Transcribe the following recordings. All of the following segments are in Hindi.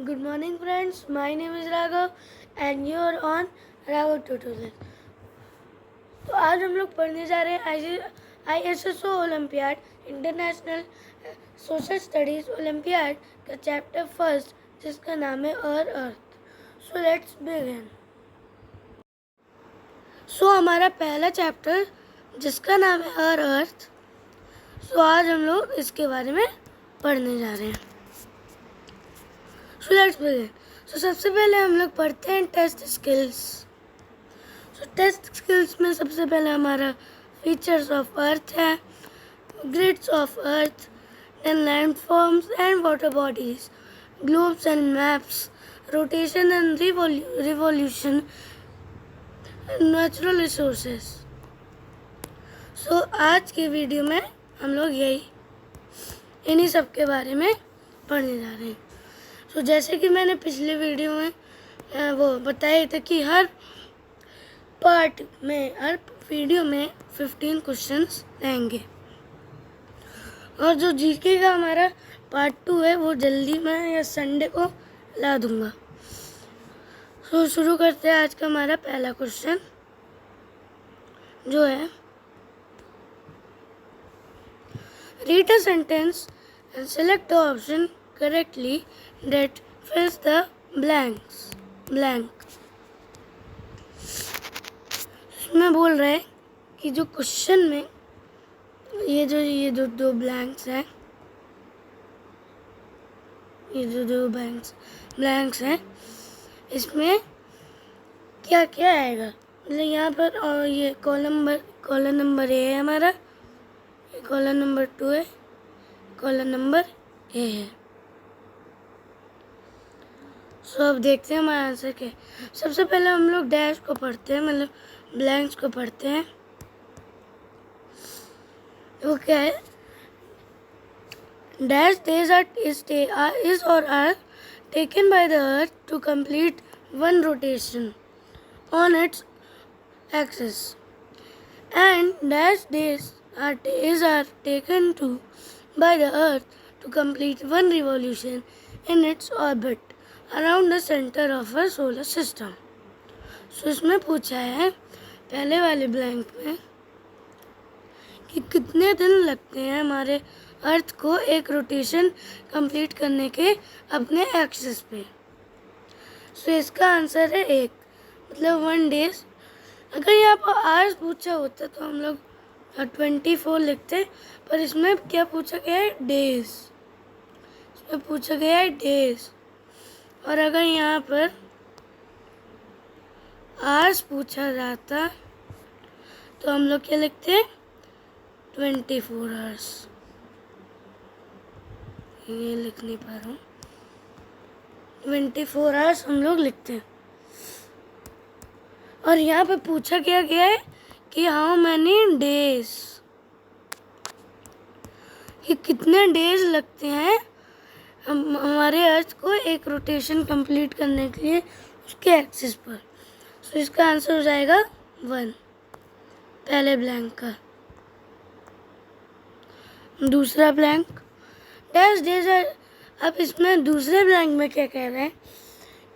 Good morning friends, my name is Raghav and you are on Raghav Tutorial। तो आज हम लोग पढ़ने जा रहे हैं ISSO olympiad international social studies olympiad का चैप्टर फर्स्ट जिसका नाम है अर्थ। So let's begin. सो हमारा पहला चैप्टर जिसका नाम है अर्थ। सो आज हम लोग इसके बारे में पढ़ने जा रहे हैं। So let's begin. सो सबसे पहले हम लोग पढ़ते हैं test skills. So test skills में सबसे पहले हमारा फीचर्स ऑफ अर्थ है, grids of Earth, then landforms and water bodies, globes and maps, rotation and revolution, natural resources. So आज की वीडियो में हम लोग इन्हीं सब के बारे में पढ़ने जा रहे हैं। तो जैसे कि मैंने पिछले वीडियो में वो बताया था कि हर वीडियो में 15 क्वेश्चंस रहेंगे और जो जीके का हमारा पार्ट 2 है वो जल्दी मैं या संडे को ला दूंगा। तो शुरू करते हैं। आज का हमारा पहला क्वेश्चन जो है, read a sentence and select the option correctly that fills the blank। इसमें बोल रहा है कि जो क्वेश्चन में ये जो दो ब्लैंक्स हैं, ये जो दो ब्लैंक्स हैं इसमें क्या क्या आएगा। मतलब यहाँ पर और ये कॉलम नंबर ए है हमारा, ये कॉलम नंबर 2 है, कॉलम नंबर ए है। सो अब देखते हैं हमारा आंसर क्या है। सबसे पहले हम लोग डैश को पढ़ते हैं, मतलब ब्लैंक्स को पढ़ते हैं। वो क्या है, dash days is or are taken by the earth to complete one rotation on its axis, and dash days are taken by the earth to complete one revolution in its orbit around the center of a solar system। सो इसमें पूछा है पहले वाले ब्लैंक में कि कितने दिन लगते हैं हमारे अर्थ को एक रोटेशन कंप्लीट करने के अपने एक्सिस पे। सो इसका आंसर है 1, मतलब 1 डेज। अगर यहाँ पर आवर्स पूछा होता तो हम लोग 24 लिखते, पर इसमें क्या पूछा गया है, डेज। इसमें पूछा गया है डेज। और अगर यहाँ पर आवर्स पूछा जाता तो हम लोग क्या लिखते, 24 आवर्स। ये लिख नहीं पा रहा हूँ, 24 आवर्स हम लोग लिखते हैं। और यहाँ पे पूछा क्या गया है कि हाउ मैनी डेज, कि कितने डेज लगते हैं हमारे अर्थ को एक रोटेशन कंप्लीट करने के लिए उसके एक्सिस पर। सो इसका आंसर हो जाएगा 1, पहले ब्लैंक का। दूसरा ब्लैंक, डैश डेज आर। अब इसमें दूसरे ब्लैंक में क्या कह रहे हैं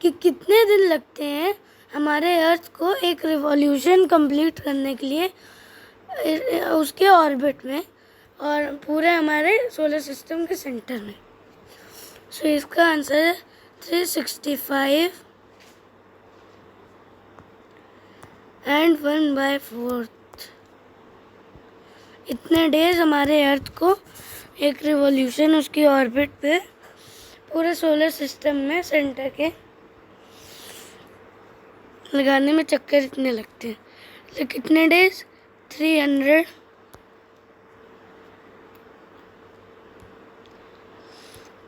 कि कितने दिन लगते हैं हमारे अर्थ को एक रिवॉल्यूशन कंप्लीट करने के लिए उसके ऑर्बिट में और पूरे हमारे सोलर सिस्टम के सेंटर में। सो इसका आंसर है 365 and 1/4। इतने डेज हमारे अर्थ को एक रिवॉल्यूशन उसकी ऑर्बिट पे पूरे सोलर सिस्टम में सेंटर के लगाने में चक्कर इतने लगते हैं। तो कितने डेज,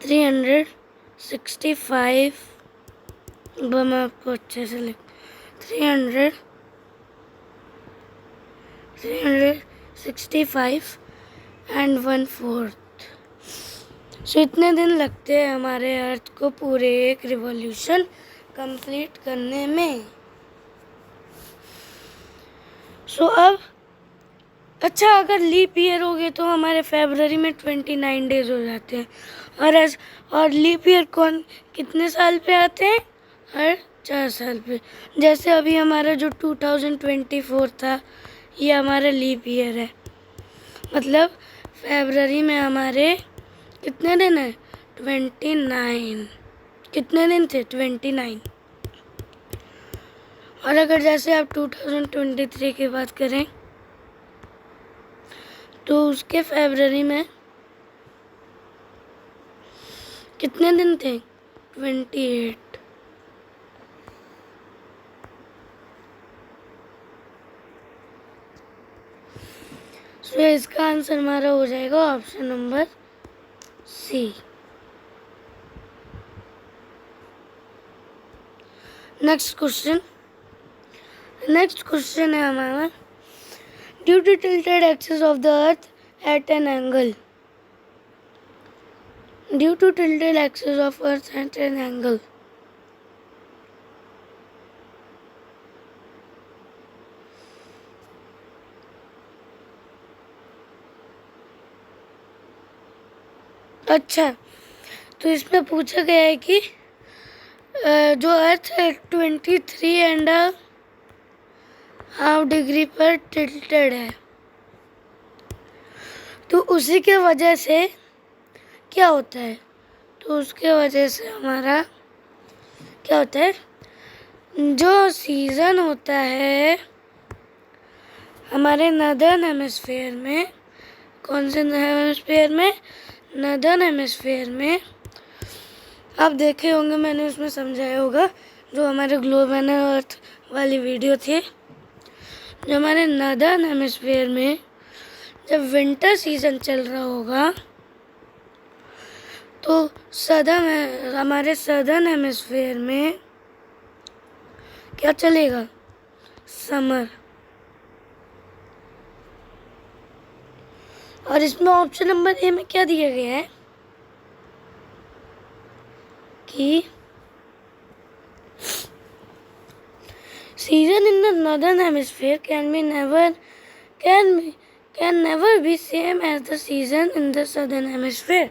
365। वो मैं आपको अच्छे से लिख 365 and 1/4। सो इतने दिन लगते हैं हमारे अर्थ को पूरे एक रिवॉल्यूशन कंप्लीट करने में। सो अब अच्छा, अगर लीप ईयर हो गए तो हमारे फरवरी में 29 डेज हो जाते हैं। और लीप ईयर कितने साल पे आते हैं? हर 4 साल पे। जैसे अभी हमारा जो 2024 था, ये हमारा लीप ईयर है। मतलब फरवरी में हमारे कितने दिन है? 29। कितने दिन थे? 29। और अगर जैसे आप 2023 की बात करें तो उसके फरवरी में कितने दिन थे? 28। सो इसका आंसर हमारा हो जाएगा option number C. Next question है हमारा, due to tilted axis of the earth at an angle. Due to tilted axis of earth at an angle. अच्छा, तो इसमें पूछा गया है कि जो अर्थ है 23.5 डिग्री पर टिल्टेड है, तो उसी के वजह से क्या होता है? तो उसके वजह से हमारा क्या होता है? जो सीज़न होता है हमारे नदर्न हेमिस्फीयर में, कौन से हेमिस्फीयर में? नदर्न हेमिस्फीयर में। आप देखे होंगे, मैंने उसमें समझाया होगा, जो हमारे ग्लोब एंड अर्थ वाली वीडियो थी। जो हमारे नदर्न हेमिस्फीयर में जब विंटर सीजन चल रहा होगा तो हमारे सदर्न हेमिस्फीयर में क्या चलेगा? समर। और इसमें ऑप्शन नंबर ए में क्या दिया गया है कि season in the northern hemisphere can never be same as the season in the southern hemisphere।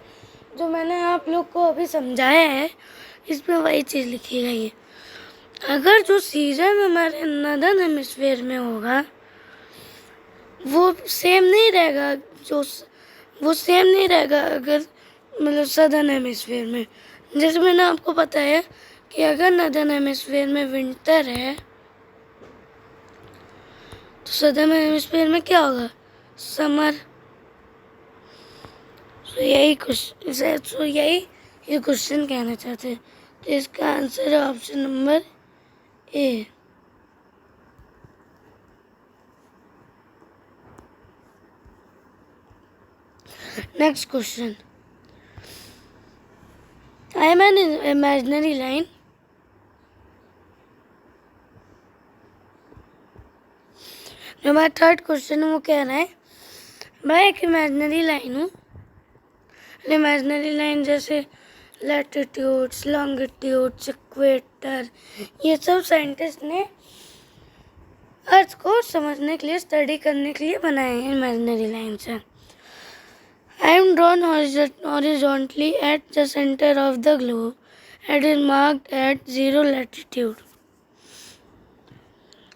जो मैंने आप लोग को अभी समझाया है, इसमें वही चीज़ लिखी गई है। अगर जो सीज़न हमारे नॉर्दर्न हेमिस्फीयर में होगा वो सेम नहीं रहेगा, वो सेम नहीं रहेगा अगर मतलब सदर्न हेमिस्फीयर में। जैसे मैंने आपको बताया कि अगर नॉर्दर्न हेमिस्फीयर में विंटर है तो सदर्न हेमिस्फीयर में क्या होगा? समर। तो यही ये क्वेश्चन कहना चाहते हैं। तो इसका आंसर है option number A. Next question, I am an imaginary line. जो हमारा थर्ड क्वेश्चन है वो कह रहा है, मैं एक इमेजिनरी लाइन हूँ। इमेजिनरी लाइन जैसे लैटिट्यूड्स, लॉन्गिट्यूड्स, इक्वेटर, ये सब साइंटिस्ट ने अर्थ को समझने के लिए, स्टडी करने के लिए बनाए हैं इमेजिनरी लाइन से। I am drawn horizontally at the center of the globe. It is marked at 0 latitude.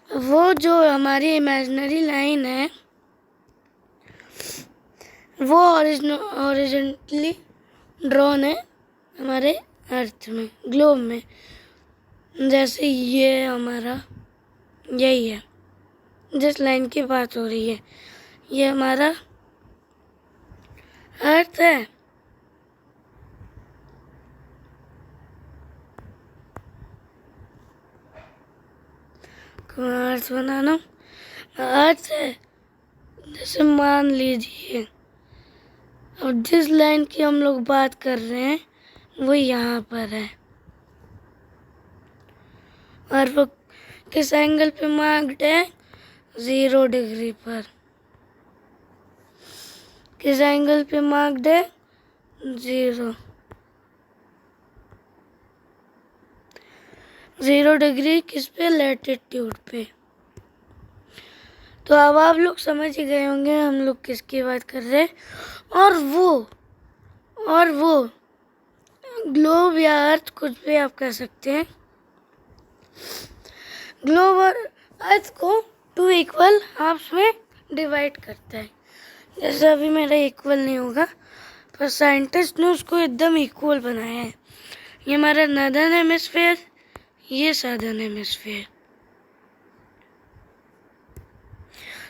वो जो हमारी इमेजिनरी लाइन है वो हॉरिजॉन्टली ड्रॉन है हमारे अर्थ में, ग्लोब में। जैसे ये हमारा यही है, जिस लाइन की बात हो रही है, ये हमारा अर्थ है। अर्थ बनाना अर्थ है। जैसे मान लीजिए अब जिस लाइन की हम लोग बात कर रहे हैं वो यहाँ पर है, और वो किस एंगल पे मार्क्ड है? 0 डिग्री पर। किस एंगल पे मार्क्ड है? 0 डिग्री किस पे? लैटिट्यूड पे। तो अब आप लोग समझ ही गए होंगे हम लोग किसकी बात कर रहे हैं। और वो ग्लोब या अर्थ कुछ भी आप कह सकते हैं। ग्लोब और अर्थ को 2 इक्वल हाफ्स में डिवाइड करता है। जैसे अभी मेरा इक्वल नहीं होगा, पर साइंटिस्ट ने उसको एकदम इक्वल बनाया है। ये हमारा नॉर्दर्न हेमिस्फीयर, ये साउदर्न हेमिस्फीयर।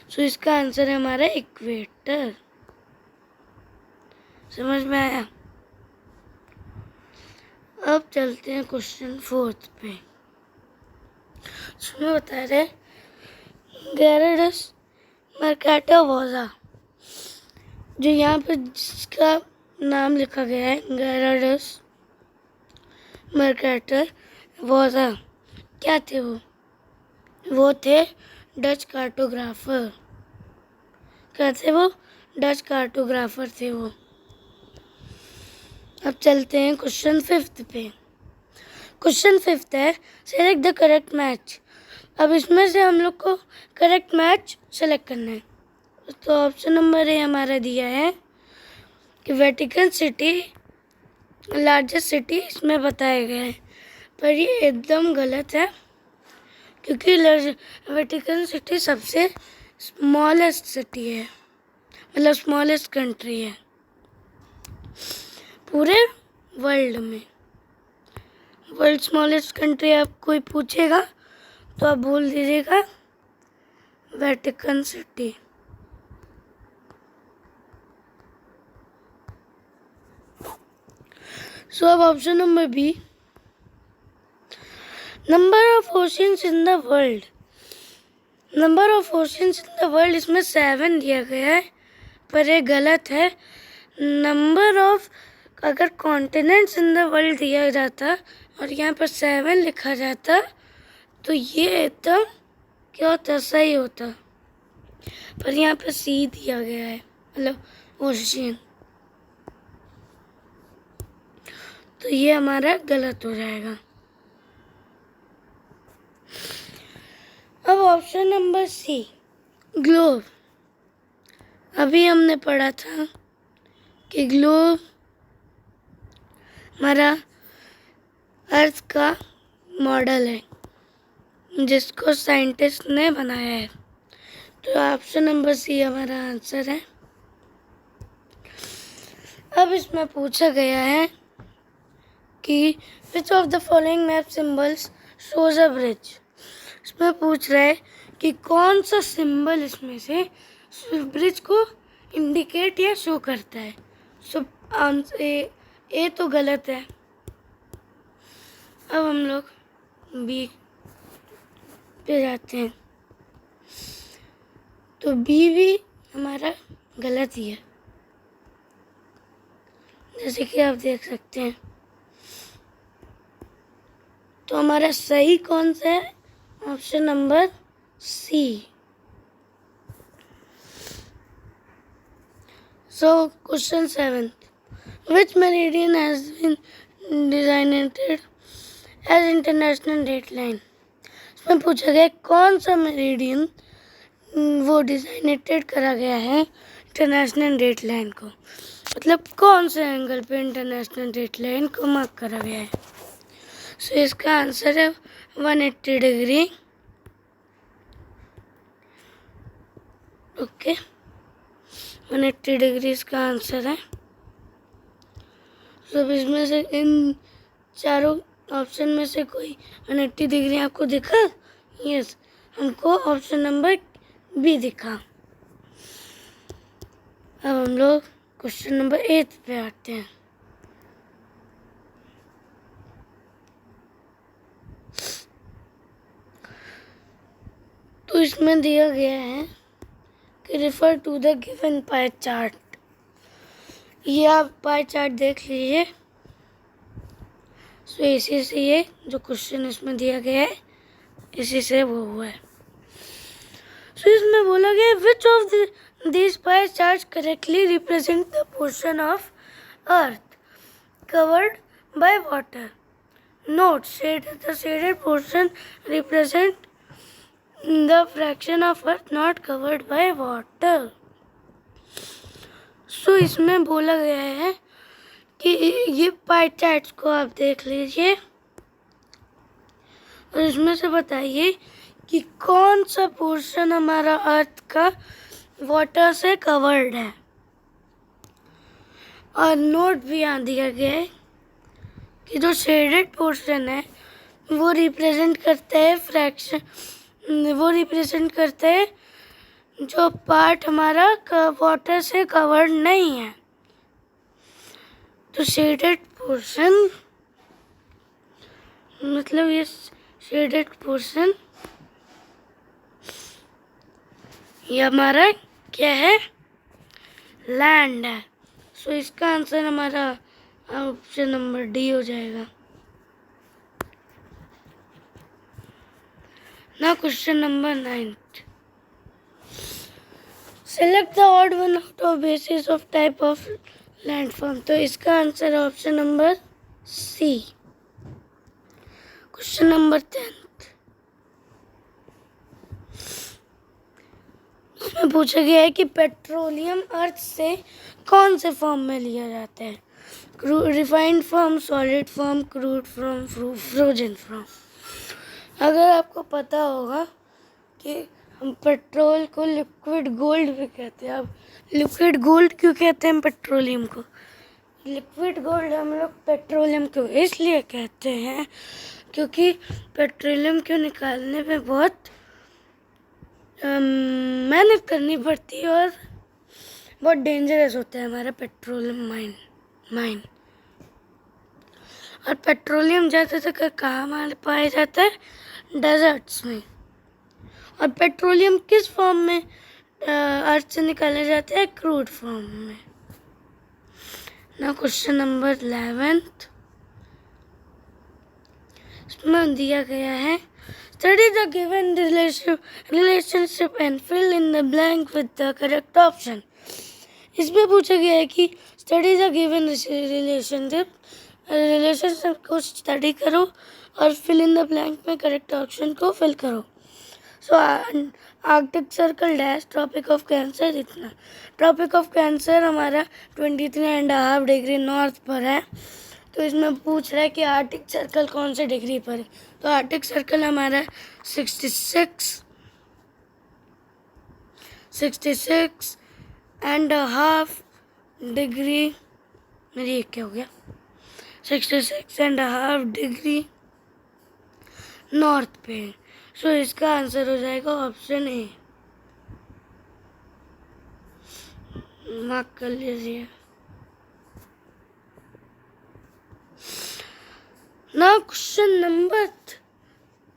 सो इसका आंसर है हमारा इक्वेटर। समझ में आया? अब चलते हैं क्वेश्चन 4 पे। इसमें बता रहे गैराडस मर्काटा वोजा, जो यहाँ पर जिसका नाम लिखा गया है गैराडस मर्काटर वोजा, क्या थे वो थे डच कार्टोग्राफर। क्या थे वो? डच कार्टोग्राफर थे वो। अब चलते हैं क्वेश्चन 5 पे। क्वेश्चन 5 है सेलेक्ट द करेक्ट मैच। अब इसमें से हम लोग को करेक्ट मैच सेलेक्ट करना है। तो ऑप्शन नंबर ए हमारा दिया है कि वेटिकन सिटी लार्जेस्ट सिटी इसमें बताया गया है, पर ये एकदम गलत है, क्योंकि वेटिकन सिटी सबसे स्मॉलेस्ट सिटी है, मतलब स्मॉलेस्ट कंट्री है पूरे वर्ल्ड में। वर्ल्ड स्मॉलेस्ट कंट्री आप कोई पूछेगा तो आप बोल दीजिएगा वेटिकन सिटी। सो अब option number B, number of oceans in the world. Number of oceans in the world इसमें 7 दिया गया है, पर ये गलत है। नंबर ऑफ अगर कॉन्टिनेंट्स इन द वर्ल्ड दिया जाता और यहाँ पर 7 लिखा जाता तो ये एकदम क्या होता, सही होता, पर यहाँ पर सी दिया गया है, मतलब ओशियन, तो ये हमारा गलत हो जाएगा। अब ऑप्शन नंबर सी ग्लोब। अभी हमने पढ़ा था कि ग्लोब हमारा अर्थ का मॉडल है जिसको साइंटिस्ट ने बनाया है, तो ऑप्शन नंबर सी हमारा आंसर है। अब इसमें पूछा गया है कि विच of the following map symbols shows a bridge. इसमें पूछ रहा है कि कौन सा सिंबल इसमें से ब्रिज को इंडिकेट या शो करता है। सो आंसर ए तो गलत है। अब हम लोग बी पे जाते हैं, तो बी भी हमारा गलत ही है, जैसे कि आप देख सकते हैं। तो हमारा सही कौन सा है? Option number C. So question 7, which meridian has been designated as international date line. इसमें पूछा गया कौन सा मेरिडियन वो डिजाइनेटेड करा गया है इंटरनेशनल डेट लाइन को, मतलब कौन से एंगल पे इंटरनेशनल डेट लाइन को मार्क करा गया है। सो इसका आंसर है 180 डिग्री। ओके, 180 डिग्री इसका आंसर है। तो इसमें से इन चारों ऑप्शन में से कोई 180 डिग्री आपको दिखा? यस, हमको ऑप्शन नंबर बी दिखा। अब हम लोग क्वेश्चन नंबर 8 पे आते हैं। तो इसमें दिया गया है कि refer to the given pie chart. ये आप पाई चार्ट देख लीजिए। सो इसी से ये जो क्वेश्चन इसमें दिया गया है इसी से वो हुआ है। सो इसमें बोला गया which of these pie charts correctly represent the portion of earth covered by water. Note, the shaded portion represent the fraction of earth not covered by water. So इसमें बोला गया है कि ये पाई चार्ट्स को आप देख लीजिए और इसमें से बताइए कि कौन सा पोर्शन हमारा अर्थ का वाटर से कवर्ड है। और नोट भी यहाँ दिया गया है कि जो शेडेड पोर्शन है वो रिप्रेजेंट करता है फ्रैक्शन, वो रिप्रेजेंट करता है जो पार्ट हमारा वाटर से कवर्ड नहीं है। तो शेडेड पोर्शन मतलब ये शेडेड पोर्शन ये हमारा क्या है, लैंड है। सो इसका आंसर हमारा ऑप्शन नंबर डी हो जाएगा। Now question number 9. Select the odd one out of basis of type of landform. तो इसका answer option number C. Question number 10 इसमें पूछा गया है कि पेट्रोलियम अर्थ से कौन से फॉर्म में लिया जाता है, refined form, solid form, crude form, frozen form. अगर आपको पता होगा कि हम पेट्रोल को लिक्विड गोल्ड भी कहते हैं। अब लिक्विड गोल्ड क्यों कहते हैं पेट्रोलियम को? लिक्विड गोल्ड हम लोग पेट्रोलियम को इसलिए कहते हैं क्योंकि पेट्रोलियम को निकालने में बहुत मेहनत करनी पड़ती है और बहुत डेंजरस होता है हमारा पेट्रोलियम माइन। और पेट्रोलियम ज़्यादातर कहाँ पाया जाता है? डेजर्ट्स में। और पेट्रोलियम किस फॉर्म में अर्थ से निकाले जाते हैं? क्रूड फॉर्म में। ना क्वेश्चन नंबर 11 इसमें दिया गया है study the given relationship and fill in the blank with the correct option. इसमें पूछा गया है कि स्टडी द गिवन रिलेशनशिप को स्टडी करो और फिल इन द ब्लैंक में करेक्ट ऑप्शन को फिल करो। So Arctic circle dash Tropic of Cancer, इतना ट्रॉपिक ऑफ कैंसर हमारा 23.5 डिग्री नॉर्थ पर है। तो इसमें पूछ रहा है कि आर्कटिक सर्कल कौन से डिग्री पर है। तो आर्कटिक सर्कल हमारा 66.5 डिग्री, मेरी एक क्या हो गया, 66.5 डिग्री नॉर्थ पे। सो इसका आंसर हो जाएगा ऑप्शन ए। मार्क कर लीजिए। Now question number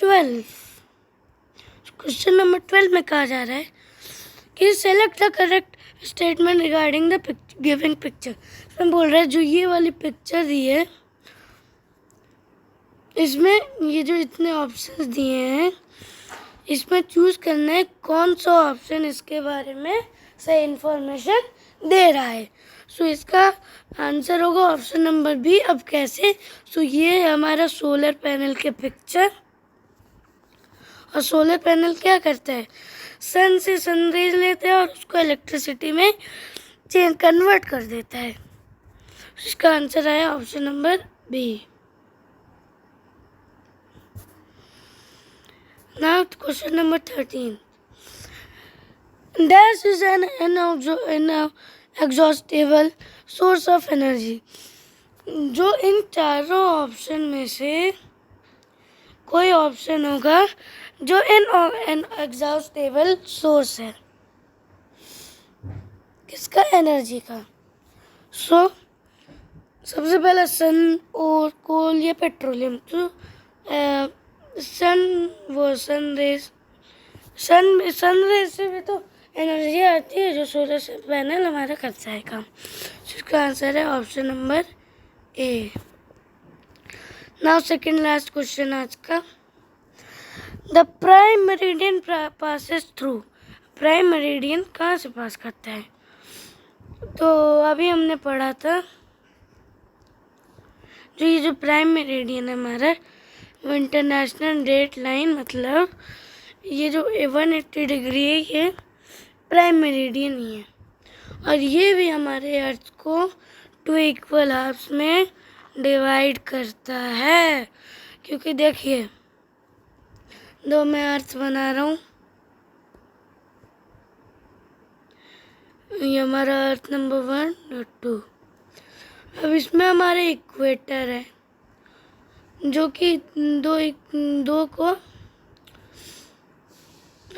12। Question number 12 में कहा जा रहा है कि select the correct statement regarding the given picture. इसमें बोल रहा है जो ये वाली पिक्चर दी है इसमें ये जो इतने ऑप्शंस दिए हैं इसमें चूज करना है कौन सा ऑप्शन इसके बारे में सही इंफॉर्मेशन दे रहा है। सो इसका आंसर होगा ऑप्शन नंबर बी। अब कैसे? सो ये हमारा सोलर पैनल के पिक्चर, और सोलर पैनल क्या करता है, सन से सनरेज लेता है और उसको इलेक्ट्रिसिटी में कन्वर्ट कर देता है। इसका आंसर आया option number B. Now question number 13. Dash is an inexhaustible source of energy. जो इन चारों ऑप्शन में से कोई ऑप्शन होगा जो इनएग्जॉस्टेबल सोर्स है किसका? एनर्जी का। सो सबसे पहला सन और कोल या पेट्रोलियम। तो सन रेज से भी तो एनर्जी आती है जो सोलर पैनल हमारा करता है काम। इसका आंसर है ऑप्शन नंबर ए। नाउ सेकंड लास्ट क्वेश्चन आज का। The prime meridian passes through. Prime meridian कहाँ से पास करता है? तो अभी हमने पढ़ा था जो प्राइम मेरिडियन है हमारा वो इंटरनेशनल डेट लाइन, मतलब ये जो 180 डिग्री है ये प्राइम मेरिडियन ही है, और ये भी हमारे अर्थ को 2 इक्वल हाफ्स में डिवाइड करता है। क्योंकि देखिए, दो मैं अर्थ बना रहा हूँ, ये हमारा अर्थ नंबर 1 और 2। अब इसमें हमारे इक्वेटर है जो कि दो को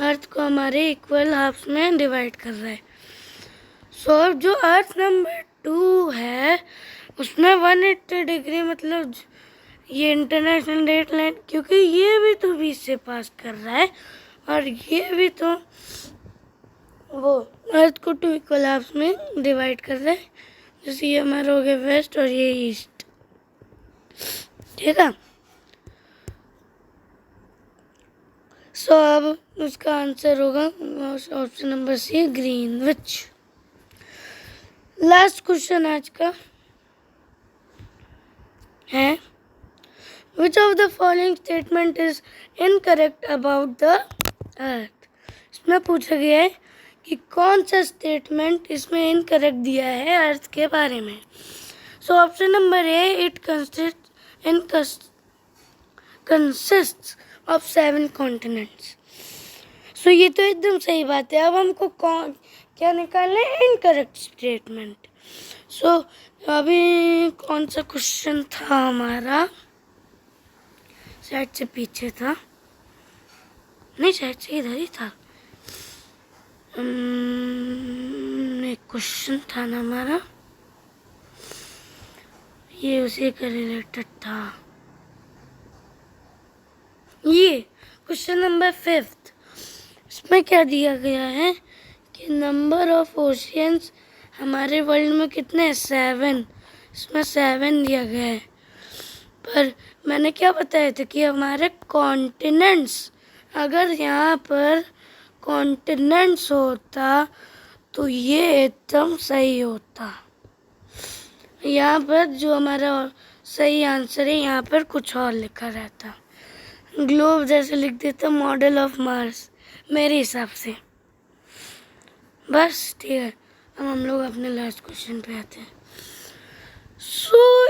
अर्थ को हमारे इक्वल हाफ्स में डिवाइड कर रहा है। सो अब जो अर्थ नंबर 2 है उसमें 180 डिग्री, मतलब ये इंटरनेशनल डेट लाइन, क्योंकि ये भी तो बीच से पास कर रहा है और ये भी तो वो अर्थ को 2 इक्वल हाफ्स में डिवाइड कर रहा है। जैसे ये हमारा हो गया वेस्ट और ये ईस्ट, ठीक है। सो अब उसका आंसर होगा option number C, Greenwich. Last question आज का है, which of the following statement is incorrect about the earth. इसमें पूछा गया है कि कौन सा स्टेटमेंट इसमें इनकरेक्ट दिया है अर्थ के बारे में। So option number A, it consists of 7 continents. So ये तो एकदम सही बात है। अब हमको क्या निकालना है, इनकरेक्ट स्टेटमेंट। सो अभी कौन सा क्वेश्चन था हमारा, शायद से पीछे था, नहीं शायद से इधर ही था। एक क्वेश्चन था ना हमारा, ये उसी के रिलेटेड था। ये क्वेश्चन नंबर 5, इसमें क्या दिया गया है कि नंबर ऑफ ओशियंस हमारे वर्ल्ड में कितने हैं, 7। इसमें 7 दिया गया है। पर मैंने क्या बताया था कि हमारे कॉन्टिनेंट्स, अगर यहाँ पर कॉन्टिनेंट्स होता तो ये एकदम सही होता। यहाँ पर जो हमारा सही आंसर है, यहाँ पर कुछ और लिखा रहता, ग्लोब जैसे लिख देता, मॉडल ऑफ मार्स, मेरे हिसाब से। बस ठीक है, अब हम लोग अपने लास्ट क्वेश्चन पे आते हैं। So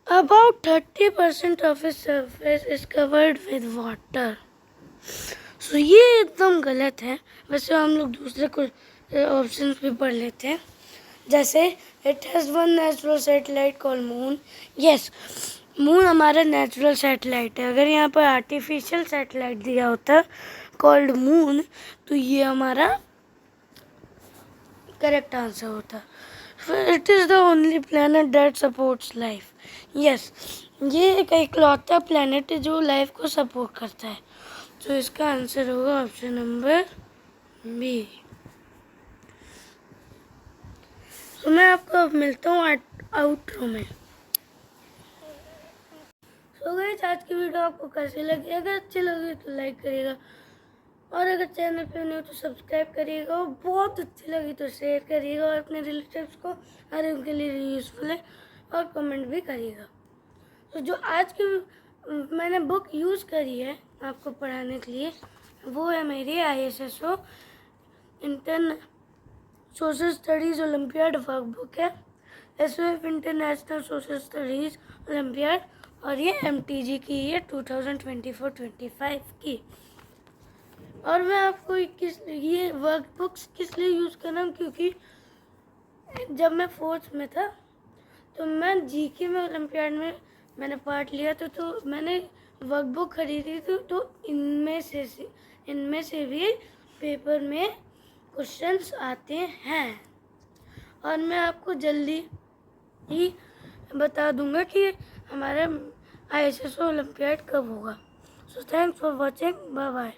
about 30% of its surface is covered with water. So ये एकदम गलत है। वैसे हम लोग दूसरे कुछ ऑप्शन भी पढ़ लेते हैं, जैसे it has 1 natural satellite called moon. Yes, moon हमारा नेचुरल सैटेलाइट है। अगर यहाँ पर आर्टिफिशियल सैटेलाइट दिया होता कॉल्ड मून तो ये हमारा करेक्ट आंसर होता। It is the only planet that supports life. Yes, ये एक इकलौता प्लैनेट है जो लाइफ को सपोर्ट करता है। तो इसका आंसर होगा ऑप्शन नंबर बी। तो मैं आपको अब मिलता हूँ आउटरो में। सो गाइस, आज की वीडियो आपको कैसी लगी? अगर अच्छी लगी तो लाइक करिएगा, और अगर चैनल पे नहीं हो तो सब्सक्राइब करिएगा, और बहुत अच्छी लगी तो शेयर करिएगा और अपने रिलेटिव्स को, अरे उनके लिए यूज़फुल है, और कमेंट भी करिएगा। तो जो आज की मैंने बुक यूज़ करी है आपको पढ़ाने के लिए, वो है मेरी ISSO international social studies olympiad workbook है, SOF international social studies olympiad, और ये MTG की है 2024-25 की। और मैं आपको ये वर्कबुक्स किस लिए यूज़ कर रहा हूँ, क्योंकि जब मैं 4th में था तो मैं GK में ओलंपियाड में मैंने पार्ट लिया था, तो मैंने वर्कबुक खरीदी थी। तो इनमें से भी पेपर में क्वेश्चंस आते हैं, और मैं आपको जल्दी ही बता दूंगा कि हमारा ISSO ओलंपियाड कब होगा। So thanks for watching, bye bye.